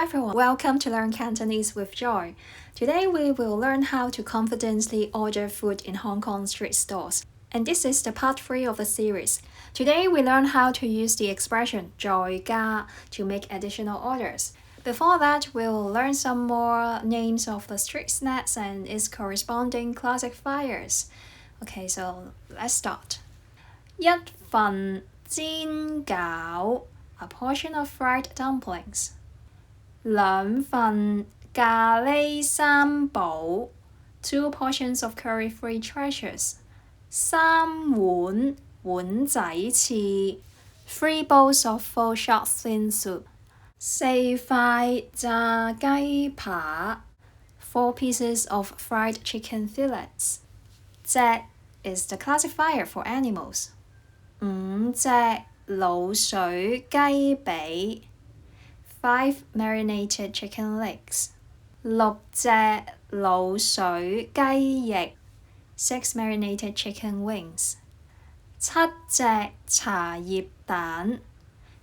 everyone, welcome to Learn Cantonese with Joy. Today we will learn how to confidently order food in Hong Kong street stores. And this is the part 3 of the series. Today we learn how to use the expression 再加 to make additional orders. Before that, we'll learn some more names of the street snacks and its corresponding classifiers. Okay, so let's start. 一份煎餃 a portion of fried dumplings. 兩份咖喱三寶 two portions of curry-free treasures. 三碗碗仔翅 three bowls of full short thin soup. 四塊炸雞扒 four pieces of fried chicken fillets. 隻 is the classifier for animals. 五隻滷水雞髀 five marinated chicken legs. 六隻滷水雞翼 six marinated chicken wings. 七隻茶葉蛋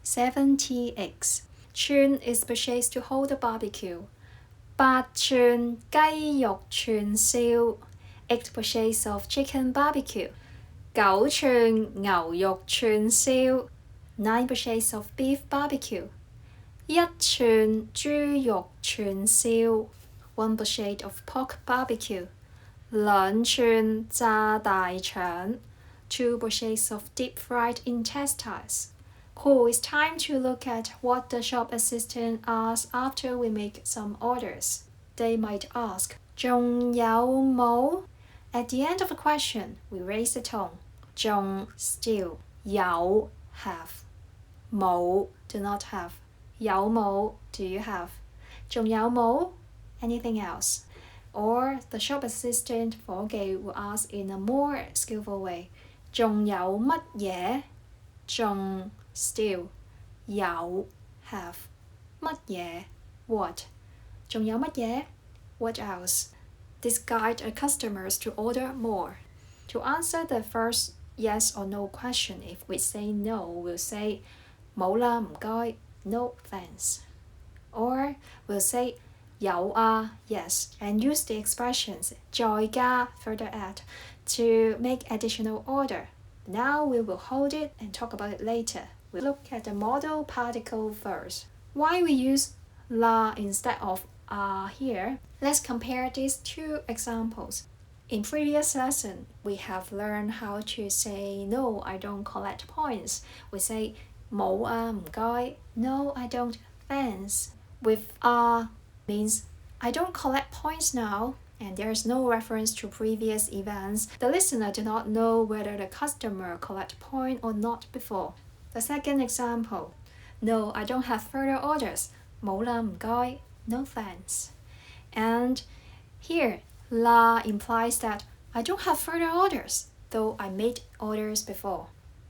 seven tea eggs. Tune is purchased to hold a barbecue. 八寸雞肉串燒 eight purchase of chicken barbecue. 九寸牛肉串燒 nine purchase of beef barbecue. 一寸豬肉串燒 one bushel of pork barbecue. 兩寸炸大腸 two bushels of deep fried intestines. Cool, it's time to look at what the shop assistant asks after we make some orders. They might ask, 仲有冇? At the end of a question, we raise the tone. 仲 still, 有 have, 冇 do not have. 有冇 do you have? 仲有冇 anything else? Or the shop assistant 伙計 will ask in a more skillful way. 仲有乜嘢? 仲 still, 有 have, 乜嘢 what? 仲有乜嘢? What else? This guides our customers to order more. To answer the first yes or no question, if we say no, we'll say 冇啦唔該 no thanks. Or we'll say 有啊 yes and use the expressions 再加 further add to make additional order. Now we will hold it and talk about it later. We'll look at the modal particle first. Why we use la instead of here? Let's compare these two examples. In previous lesson, we have learned how to say no, I don't collect points. We say 冇啊唔該 no, I don't thanks. With means I don't collect points now, and there is no reference to previous events. The listener do not know whether the customer collect point or not before. The second example, no, I don't have further orders. 冇啦唔該 no thanks. And here, la implies that I don't have further orders, though I made orders before.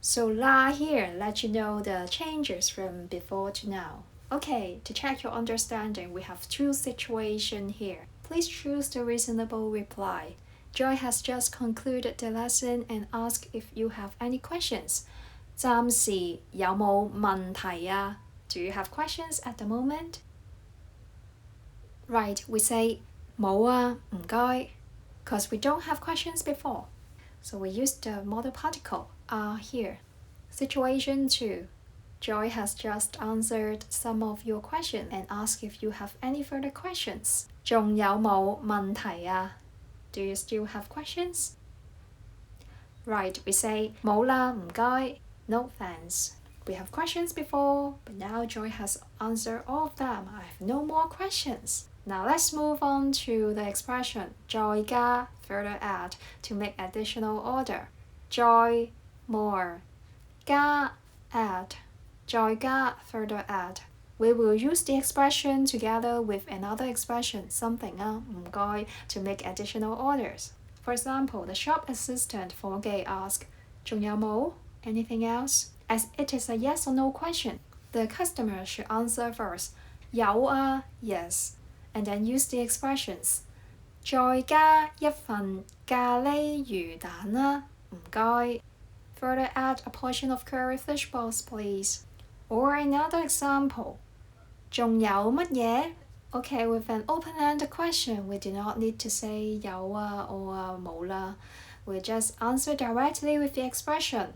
So la here lets you know the changes from before to now. Okay, to check your understanding, we have two situations here. Please choose the reasonable reply. Joy has just concluded the lesson and asked if you have any questions. 暫時有冇問題啊? Do you have questions at the moment? Right, we say 冇啊唔該 because we don't have questions before. So we use the modal particle here. Situation 2. Joy has just answered some of your questions and asked if you have any further questions. 仲有冇問題啊? Do you still have questions? Right, we say 冇啦唔該 no thanks. We have questions before, but now Joy has answered all of them. I have no more questions. Now let's move on to the expression 再加 further add to make additional order. 再 more, 加 add, 再加 further add. We will use the expression together with another expression something 唔該 to make additional orders. For example, the shop assistant 伙計 ask 仲有冇 anything else? As it is a yes or no question, the customer should answer first 有啊 yes, and then use the expressions 再加一份咖喱魚蛋啦唔該 Further add a portion of curry fish balls please. Or another example 仲有乜嘢? Okay, with an open-ended question, we do not need to say 有啊 or 冇啦. We just answer directly with the expression.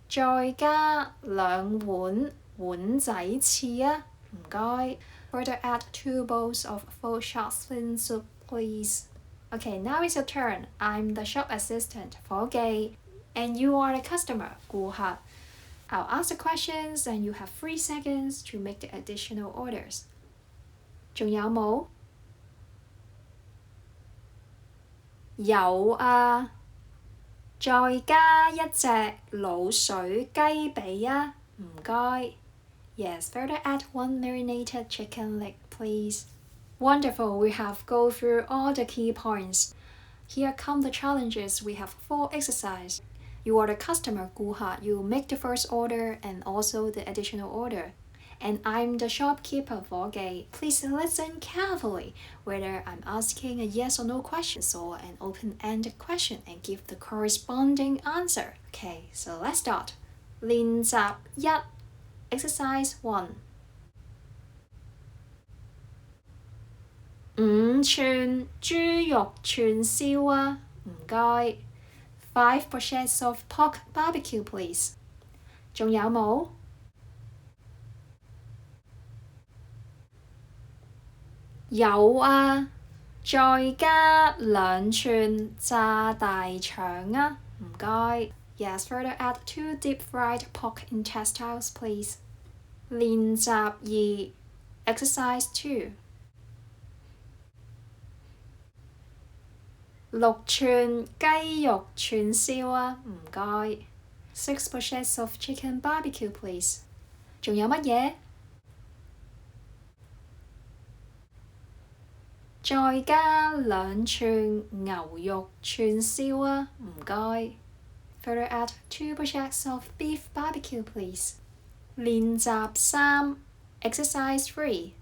再加2碗碗仔翅啊，唔該. Further add 2 bowls of full shark fin soup, please. Okay, now it's your turn. I'm the shop assistant, 伙計, and you are the customer, 顧客. I'll ask the questions and you have 3 seconds to make the additional orders. 仲有冇? 有啊，再加一隻滷水雞髀啊，唔該. Yes, further add 1 marinated chicken leg, please. Wonderful, we have go through all the key points. Here come the challenges. We have 4 exercises. You are the customer, 顧客. You make the first order and also the additional order. And I'm the shopkeeper, 伙計. Please listen carefully whether I'm asking a yes or no question or an open-ended question and give the corresponding answer. Okay, so let's start. 練習1 Exercise 1 5寸豬肉串燒啊，唔該. 5 pochettes of pork barbecue, please. 仲有冇? 有啊，再加2寸炸大腸啊，唔該. Yes, further add 2 deep-fried pork intestines, please. 練習2 Exercise 2 6寸雞肉串燒啊，唔該. 6 pochettes of chicken barbecue, please. 仲有乜嘢? 再加2寸牛肉串燒啊，唔該. Further add 2 pochettes of beef barbecue, please. 練習3 Exercise 3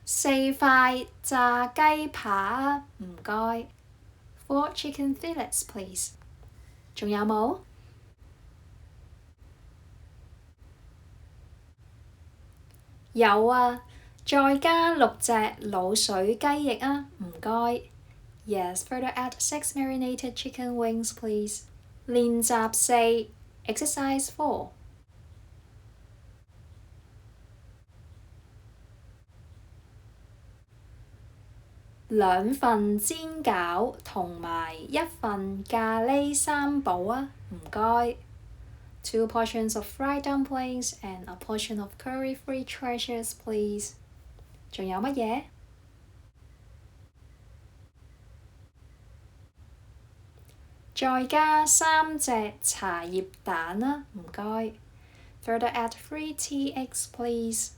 4塊炸雞扒啊，唔該. 4 chicken fillets, please. 仲有冇? 有啊，再加6隻滷水雞翼啊，唔該. Yes, further add 6 marinated chicken wings, please. 練習4 Exercise 4 2份煎餃同埋1份咖喱三寶啊，唔該. 2 portions of fried dumplings and a portion of curry-free treasures, please. 仲有乜嘢? 再加3隻茶葉蛋啊，唔該. Further add 3 tea eggs, please.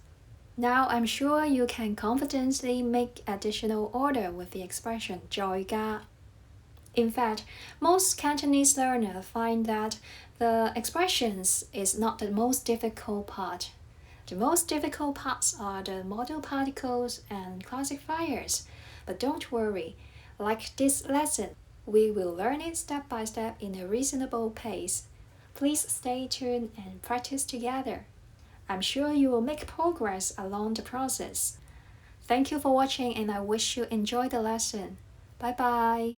Now I'm sure you can confidently make additional order with the expression 再加. In fact, most Cantonese learners find that the expressions is not the most difficult part. The most difficult parts are the modal particles and classifiers. But don't worry, like this lesson, we will learn it step by step in a reasonable pace. Please stay tuned and practice together. I'm sure you will make progress along the process. Thank you for watching and I wish you enjoy the lesson. Bye bye.